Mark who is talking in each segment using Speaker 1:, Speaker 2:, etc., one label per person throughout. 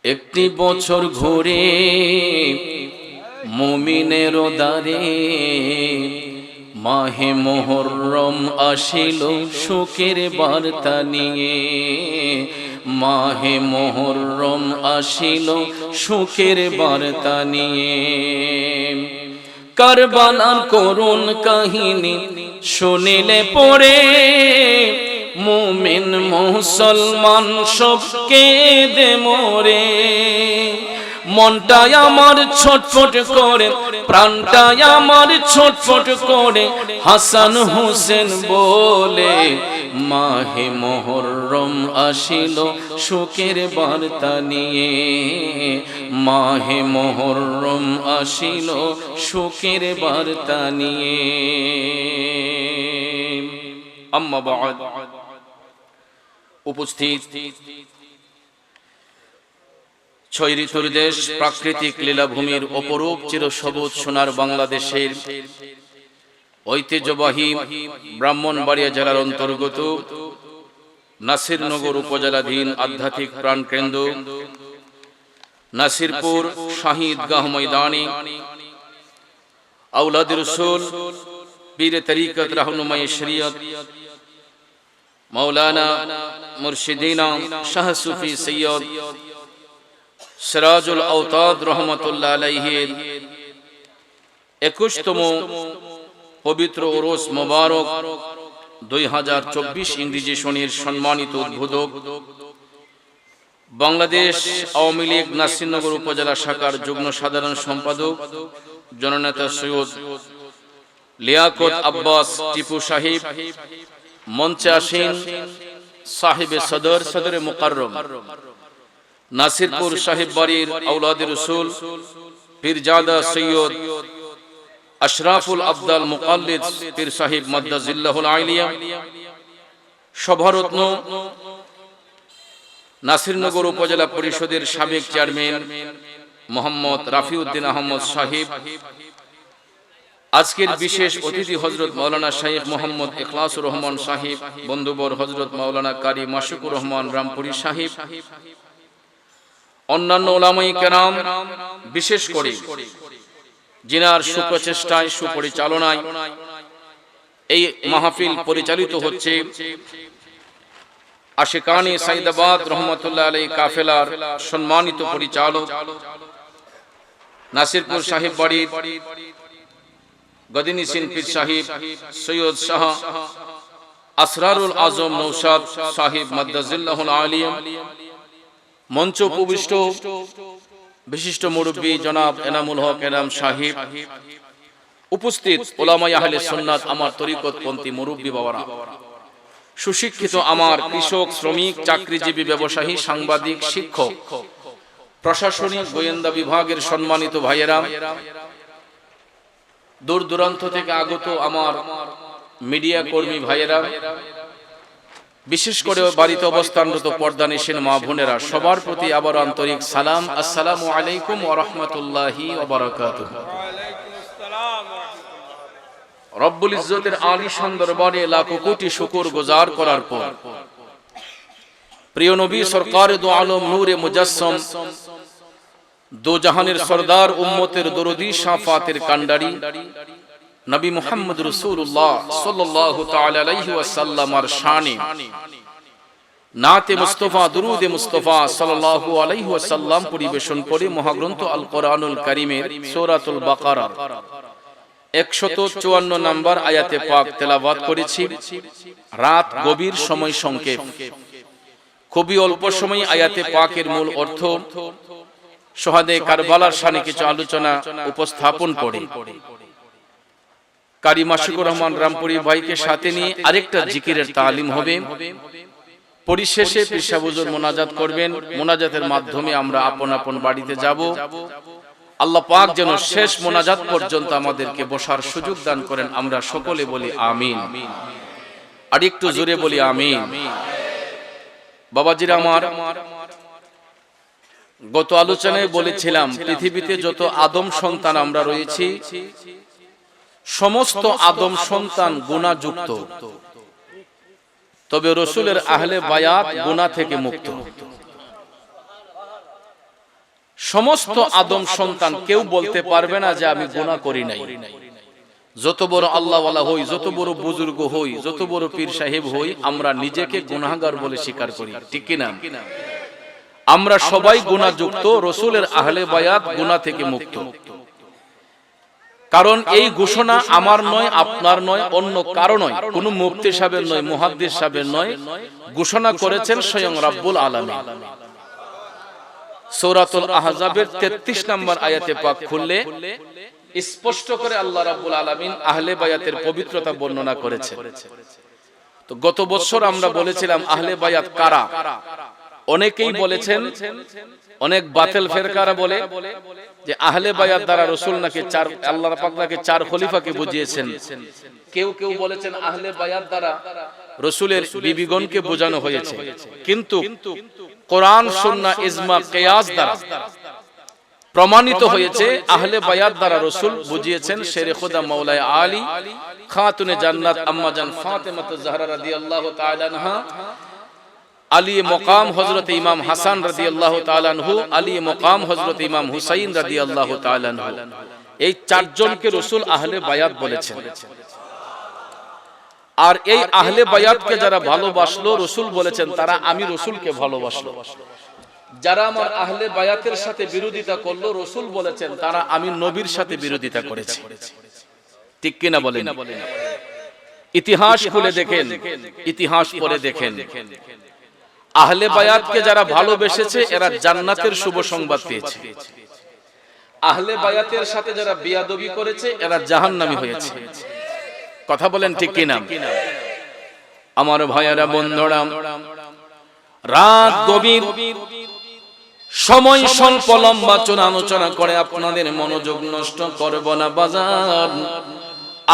Speaker 1: একটি বছর ঘুরে মুমিনের দ্বারে মাহে মুহররম আসিল সুখের বার্তা নিয়ে। মাহে মুহররম আসিল সুখের বার্তা নিয়ে। কারবালার করুণ কাহিনী শুনিলে পরে মুমিন মুসলমান সব কেঁদে মরে। মনটাই আমার ছটফট করে, প্রাণটাই আমার ছটফট করে, হাসান হোসেন বলে মাহে মুহররম আসিল সুখের বার্তা নিয়ে। মাহে মুহররম আসিল সুখের বার্তা নিয়ে। আম্মা বা'দ, উপস্থিত ছয় ঋতুর দেশ, প্রাকৃতিক লীলাভূমির অপরূপ চিরসবুজ সোনার বাংলাদেশের ঐতিহ্যবাহী ব্রাহ্মণবাড়িয়া জেলার অন্তর্গত নাসিরনগর উপজেলাধীন আধ্যাত্মিক প্রাণকেন্দ্র নাসিরপুর শাহিদগাহ ময়দানে আওলাদ রসুল পীর তরিকত রাহনুমায়ে শরিয়ত মাওলানা মুর্শিদিনা শাহ সুফি সৈয়দ সিরাজুল আওতাদ রহমাতুল্লাহ আলাইহির 21তম পবিত্র উরুস মুবারক 2024 ইংরেজি সনের সম্মানিত উদ্বোধক বাংলাদেশ আওয়ামী লীগ নাসিরনগর উপজেলা শাখার যুগ্ম সাধারণ সম্পাদক জননেতা সৈয়দ লিয়াকত আব্বাস টিপু সাহেব, মঞ্চে আসেন সাহেবে সদর সদরে মুকাররম নাসিরপুর সাহেব বাড়ির আওলাদ রসুল পীরজাদা সৈয়দ আশরাফুল আফদাল মুকাল্লিদ পীর সাহেব মাদ্দাজিল্লাহুল আলিয়া, সভারত্ন নাসিরনগর উপজেলা পরিষদের সাবেক চেয়ারম্যান মোহাম্মদ রাফিউদ্দিন আহমদ সাহেব, আজকের বিশেষ অতিথি হযরত মাওলানা শাইখ মোহাম্মদ ইখলাসুর রহমান সাহেব, বন্ধুবর হযরত মাওলানা কারি মাশুকুর রহমান রামপুরি সাহেব, অন্যান্য উলামায়ে কেরাম, বিশেষ করে জিনার সুপ্রচেষ্টায় সুপরিচালনায় এই মাহফিল পরিচালিত হচ্ছে আশিকানে সাইদাবাদ রহমাতুল্লাহ আলাইহি কাফেলার সম্মানিত পরিচালক নাসিরপুর সাহেব বাড়ির গদিনিসিন পীর সাহেব সৈয়দ শাহ আসরারুল আজম নৌশাদ সাহেব মাদ্দাজিল্লাহুল আলিয়া, মঞ্চ উপবিষ্ট বিশিষ্ট মুরব্বী জনাব এনামুল হক এনাম সাহেব, উপস্থিত উলামায়ে আহলে সুন্নাত, আমার তরিকতপন্থী মুরব্বী বাবারা, সুশিক্ষিত আমার কৃষক, শ্রমিক, চাকরিজীবী, ব্যবসায়ী, সাংবাদিক, শিক্ষক, প্রশাসনিক, গোয়েন্দা বিভাগের সম্মানিত ভাইয়েরা, দূর দূরান্ত থেকে আগত আমার মিডিয়া কর্মী ভাইয়েরা, বিশেষ করে বাড়িতে অবস্থানরত পর্দানিশীন মা বোনেরা, সবার প্রতি আবার আন্তরিক সালাম। আসসালামু আলাইকুম ওয়া রাহমাতুল্লাহি ওয়া বারাকাতুহু। রব্বুল ইজ্জতের আলিশান দরবারে লাখো কোটি শুকর গুজার করার পর প্রিয় নবী সরকার দু আলম নূরে মুজাসসাম, দো জাহানের সরদার, উম্মতের দরদি, শাফাতের কান্ডারি নবী মুহাম্মদ রাসূলুল্লাহ সাল্লাল্লাহু তাআলা আলাইহি ওয়াসাল্লামের শানে নাতে মুস্তাফা, দুরুদে মুস্তাফা সাল্লাল্লাহু আলাইহি ওয়াসাল্লাম পরিবেশন করে মহাগ্রন্থ আল কোরআনুল কারীমের সূরাতুল বাকারার 154 নম্বর আয়াতে পাক তেলাওয়াত করেছি। রাত গভীর, সময় সংক্ষেপ, খুবই অল্প সময় আয়াতে পাকের মূল অর্থ শহাদে কারবালার শানে কিছু আলোচনা উপস্থাপন করে কারি মাশুকুর রহমান রামপুরি ভাইকে সাথে নিয়ে আরেকটা জিকিরের তালিম হবে। পরিশেষে পীর সাহেব হুজুর মোনাজাত করবেন। মোনাজাতের মাধ্যমে আমরা আপন আপন বাড়িতে যাব। আল্লাহ পাক যেন শেষ মোনাজাত পর্যন্ত আমাদেরকে বসার সুযোগ দান করেন। আমরা সকলে বলি আমিন, আর একটু জোরে বলি আমিন। বাবাজিরা আমার, গত আলোচনায় বলেছিলাম পৃথিবীতে যত আদম সন্তান আমরা রয়েছি, সমস্ত আদম সন্তান গুনাহযুক্ত, তবে রসুলের আহলে বায়াত গুনাহ থেকে মুক্ত। সমস্ত আদম সন্তান কেউ বলতে পারবে না যে আমি গুনাহ করি নাই। যত বড় আল্লাহওয়ালা হই, যত বড় বুজুর্গ হই, যত বড় পীর সাহেব হই, আমরা নিজেকে গুনাহগার বলে স্বীকার করি, ঠিক কি না? আমরা সবাই গুনাহযুক্ত, রাসূলের আহলে বায়াত গুনাহ থেকে মুক্ত। কারণ এই ঘোষণা আমার নয়, আপনার নয়, অন্য কারো নয়, কোন মুফতি সাহেবের নয়, মুহাদ্দিস সাহেবের নয়, ঘোষণা করেছেন স্বয়ং রব্বুল আলামিন। সূরাতুল আহজাবের 33 নম্বর আয়াতে পাক খুললে স্পষ্ট করে আল্লাহ রাব্বুল আলামিন আহলে বায়াতের পবিত্রতা বর্ণনা করেছেন। তো গত বছর আমরা বলেছিলাম আহলে বায়াত কারা। অনেকেই বলেছেন, অনেক বাতিল ফেরকারা বলে যে আহলে বায়াত দ্বারা রাসূল নাকি আল্লাহ পাক নাকি 4 খলিফাকে বুঝিয়েছেন। কেউ কেউ বলেছেন আহলে বায়াত দ্বারা রাসূলের বিবিগণকে বোঝানো হয়েছে, কিন্তু কোরআন সুন্নাহ ইজমা কিয়াস দ্বারা প্রমাণিত হয়েছে আহলে বায়াত দ্বারা রাসূল বুঝিয়েছেন শেরে খোদা মাওলায়ে আলী, খাতুনে জান্নাত আম্মা জান ফাতেমা জাহরা রাদিয়াল্লাহু তাআলা আনহা, আলী মকাম হযরত ইমাম হাসান রাদিয়াল্লাহু তাআলা আনহু, আলী মকাম হযরত ইমাম হুসাইন রাদিয়াল্লাহু তাআলা আনহু। এই চারজনকে রাসূল আহলে বায়াত বলেছেন। আর এই আহলে বায়াতকে যারা ভালোবাসলো, রাসূল বলেছেন তারা আমি রাসূলকে ভালোবাসলো। যারা আমার আহলে বায়াতের সাথে বিরোধিতা করলো, রাসূল বলেছেন তারা আমি নবীর সাথে বিরোধিতা করেছে, ঠিক কি না বলেন? ইতিহাস খুলে দেখেন, ইতিহাস পড়ে দেখেন, আহলে বায়াতকে যারা ভালোবেসেছে এরা জান্নাতের শুভ সংবাদ পেয়েছে। আহলে বায়াতের সাথে যারা বেয়াদবি করেছে এরা জাহান্নামী হয়েছে। কথা বলেন ঠিক কি না? আমার ভাইয়েরা, বন্ধুরা, রাত গভীর, সময় স্বল্প, লম্বা চূড়া আলোচনা করে আপনাদের মনোযোগ নষ্ট করব না বাজার।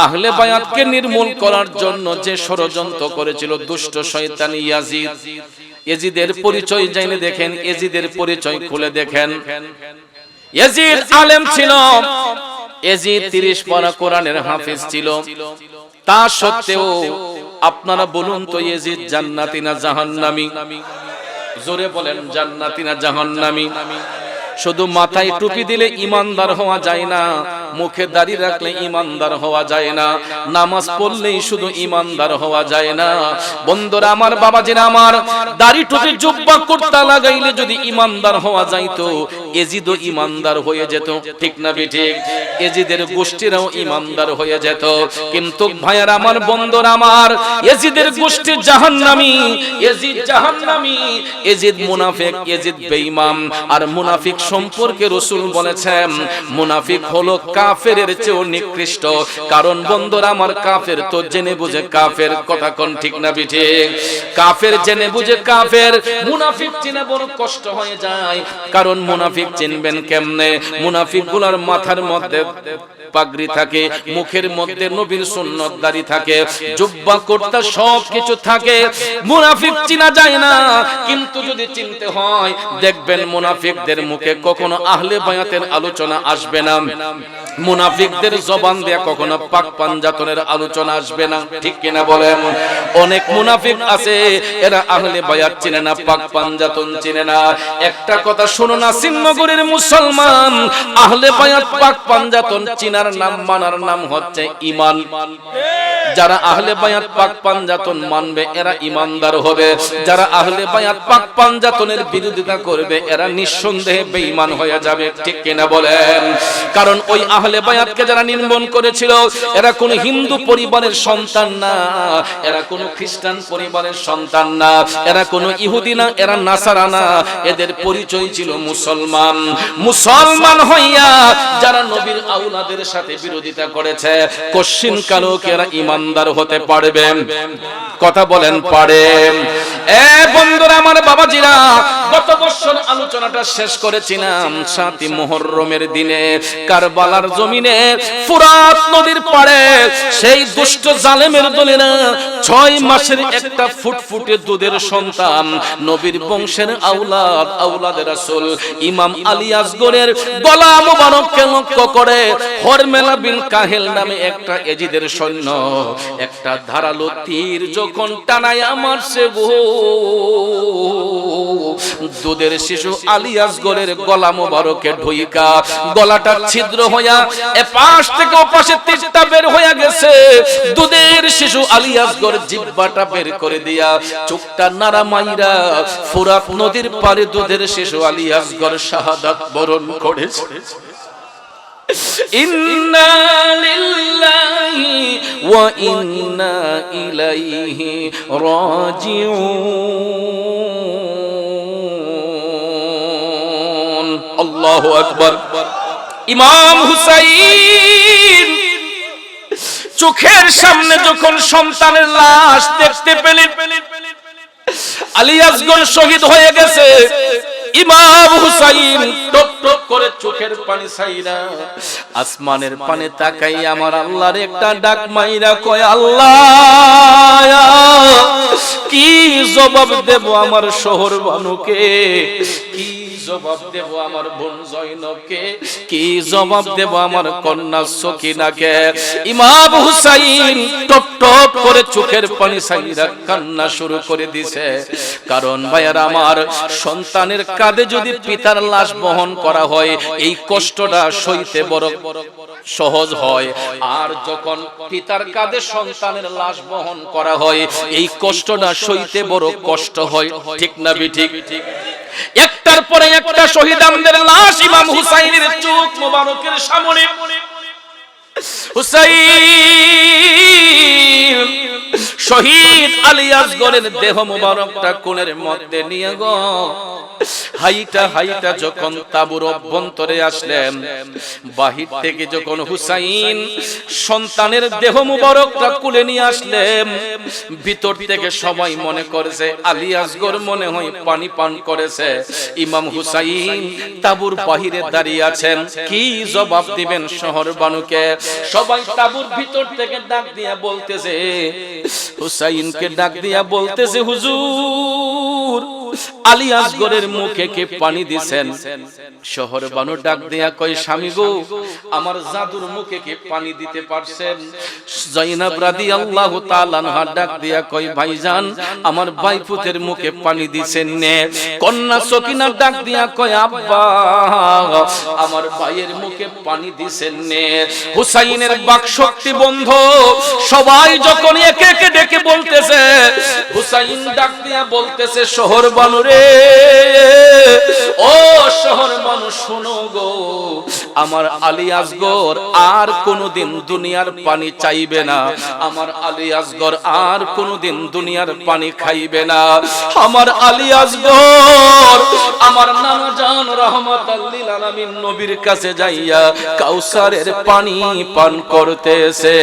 Speaker 1: আহলে বায়াতকে নির্মূল করার জন্য যে ষড়যন্ত্র করেছিল দুষ্ট শয়তান ইয়াজিদ, ইয়াজিদের পরিচয় জেনে দেখেন, ইয়াজিদের পরিচয় খুলে দেখেন। ইয়াজিদ আলেম ছিল, ইয়াজিদ 30 পারা কোরআনের হাফেজ ছিল। তা সত্ত্বেও আপনারা বলুন তো ইয়াজিদ জান্নাতি না জাহান্নামী? জোরে বলেন, জান্নাতি না জাহান্নামী? শুধু মাথায় টুপি দিলে ইমানদার হওয়া যায় না, মুখে দাড়ি রাখলে ইমানদার হওয়া যায় না, নামাজ পড়লেই শুধু ইমানদার হওয়া যায় না। বন্ধুরা আমার, বাবাজিরা আমার, দাড়ি টুপি জুব্বা কুর্তা লাগাইলে যদি ইমানদার হওয়া যাইতো, এজিদও ইমানদার হয়ে যেত, ঠিক না বেঠিক? এজিদের গোষ্ঠীরাও ইমানদার হয়ে যেত। কিন্তু ভাইয়ার আমার, বন্ধুরা আমার, এজিদের গোষ্ঠী জাহান্নামী, এজিদ জাহান্নামী, এজিদ মুনাফিক, এজিদ বেঈমান। আর মুনাফিক সম্পর্কে রাসূল বলেছেন মুনাফিক হলো কাফেরের চেয়েও নিকৃষ্ট। কারণ বন্ধুরা আমার, কাফের তো জেনে বুঝে কাফের, কথা কোন ঠিক না বেঠিক? কাফের জেনে বুঝে কাফের, মুনাফিক চিনা বড় কষ্ট হয়ে যায়। কারণ মুনাফিক চিনবেন কেমনে? মুনাফিকগুলোর মাথার মধ্যে পাগড়ি থাকে, মুখের মধ্যে নবীর সুন্নত দাড়ি থাকে, জুব্বা কুর্তা সব কিছু থাকে। মুনাফিক চিনা যায় না, কিন্তু যদি চিনতে হয় দেখবেন মুনাফিকদের মুখে কখনো আহলে বায়াতের আলোচনা আসবে না, মুনাফিকদের জবান দিয়ে কখনো পাক পাঞ্জাতনের আলোচনা আসবে না, ঠিক কিনা বলেন? অনেক মুনাফিক আছে এরা আহলে বায়াত চিনে না, পাক পাঞ্জাতন চিনে না। একটা কথা শুনো না, শ্রীনগরের মুসলমান আহলে বায়াত পাক পাঞ্জাতন চিনার নাম, মানার নাম হচ্ছে ঈমান। যারা আহলে বায়াত পাক পাঞ্জাতন মানবে এরা ঈমানদার হবে, যারা আহলে বায়াত পাক পাঞ্জাতনের বিরোধিতা করবে এরা নিঃসন্দেহে বেঈমান হয়ে যাবে, ঠিক কিনা বলেন? কারণ ওই আহলে বায়াতকে যারা নির্মূল করেছিল এরা কোন হিন্দু পরিবারের সন্তান না, এরা কোন খ্রিস্টান পরিবারের সন্তান না, এরা কোন ইহুদি না, এরা নাসারা না, এদের পরিচয় ছিল মুসলমান। মুসলমান হইয়া যারা নবীর আওলাদের সাথে বিরোধিতা করেছে কশিন কালো কি এরা ঈমানদার হতে পারবে? কথা বলেন, পারে? এ বন্ধুরা আমার, বাবাজিরা, গত বছর আলোচনাটা শেষ করেছিলাম 7ই মুহররমের দিনে কারবালার জমিনে ফুরাত নদীর পাড়ে সেই দুষ্ট জালেমের দলেরা 6 মাসের একটা ফুটফুটে দুধের সন্তান নবীর বংশের আওলাদ রাসূল ইমাম আলী আসগরের গলা মোবারককে লক্ষ্য করে হরমেলা বিন কাহেল নামে একটা এজিদের সৈন্য একটা ধারালো তীর যখন টানায়া মারছে গো, দুধের শিশু আলী আসগরের গলা মোবারকে ঢুইকা গলাটা ছিদ্র হইয়া এপাশ থেকে ওপাশে তীরটা বের হইয়া গেছে। দুধের শিশু আলী আসগর জিহ্বাটা বের করে দিয়া চোখটা নাড়া মাইরা ফুরাত নদীর পারে দুধের শিশু আলী আসগর শাহাদাত বরণ করেছে। ইন্না লিল্লাহি ওয়া ইন্না ইলাইহি রাজিউন। আল্লাহু আকবার। ইমাম হুসাইন চোখের সামনে যখন সন্তানের লাশ দেখতে পেলেন, আলী আসগর শহীদ হয়ে গেছে, ইমাম হুসাইন টপ টপ করে চোখের পানি ছাইরা আসমানের পানে তাকাই আমার আল্লাহর একটা ডাক মাইরা কয়, আল্লাহ কি জবাব দেব আমার শহর বানুকে, কি জবাব দেব আমার বোন জয়নবকে, কি জবাব দেব আমার কন্যা সকিনাকে। ইমাম হুসাইন টপ টপ করে চোখের পানি ছাইরা কান্না শুরু করে দিছে। কারণ ভাইয়ার আমার, সন্তানের কাঁধে যদি পিতার লাশ বহন করা হয় এই কষ্টটা সইতে বড় সহজ হয়, আর যখন পিতার কাঁধে সন্তানের লাশ বহন করা হয় এই কষ্টটা সইতে বড় কষ্ট হয়। ঠিক না ঠিক? একটার পরে একটা শহীদদের লাশ ইমাম হুসাইনের চোখ মোবারকের সামনে। হুসাইন শহীদ আলী আসগরের দেহ মোবারকটা কোণের মধ্যে নিয়ে গো হাইটা হাইটা যখন তাঁবুর অভ্যন্তরে আসলেন, বাহির থেকে যখন হুসাইন সন্তানের দেহ মোবারকটা কোলে নিয়ে আসলেন, ভিতর থেকে সবাই মনে করেছে আলী আসগর মনে হয় পানি পান করেছে। ইমাম হুসাইন তাঁবুর বাহিরে দাঁড়িয়ে আছেন, কি জবাব দিবেন শহর বানুকে? সবাই তাঁবুর ভিতর থেকে ডাক দিয়া বলতেছে, হুসাইনকে ডাক দিয়া বলতেছে, হুজুর আলী আসগরের মুখে কে পানি দিছেন? শহর বানু ডাক দিয়া কয়, স্বামী গো আমার জাদুর মুখে কে পানি দিতে পারছেন? জাইনাব রাদিয়াল্লাহু তাআলা আনহা ডাক দিয়া কয়, ভাইজান আমার ভাইপুতের মুখে পানি দিছেন নে। কন্যা সকিনা ডাক দিয়া কয়, আব্বা আমার ভাইয়ের মুখে পানি দিছেন নে। হুসাইনের বাকশক্তি বন্ধ, সবাই যখন একে একে ডেকে বলতেছে, হুসাইন ডাক দিয়া বলতেছে, শহর বানু রে, ও শহর মানুষ শোনো গো, আমার আলী আসগর আর কোনদিন দুনিয়ার পানি চাইবে না, আমার আলী আসগর আর কোনদিন দুনিয়ার পানি খাইবে না। আমার আলী আসগর আমার নানা জান রাহমাতাল লিল আলামিন নবীর কাছে যাইয়া কাউসারের পানি পান করতেছে।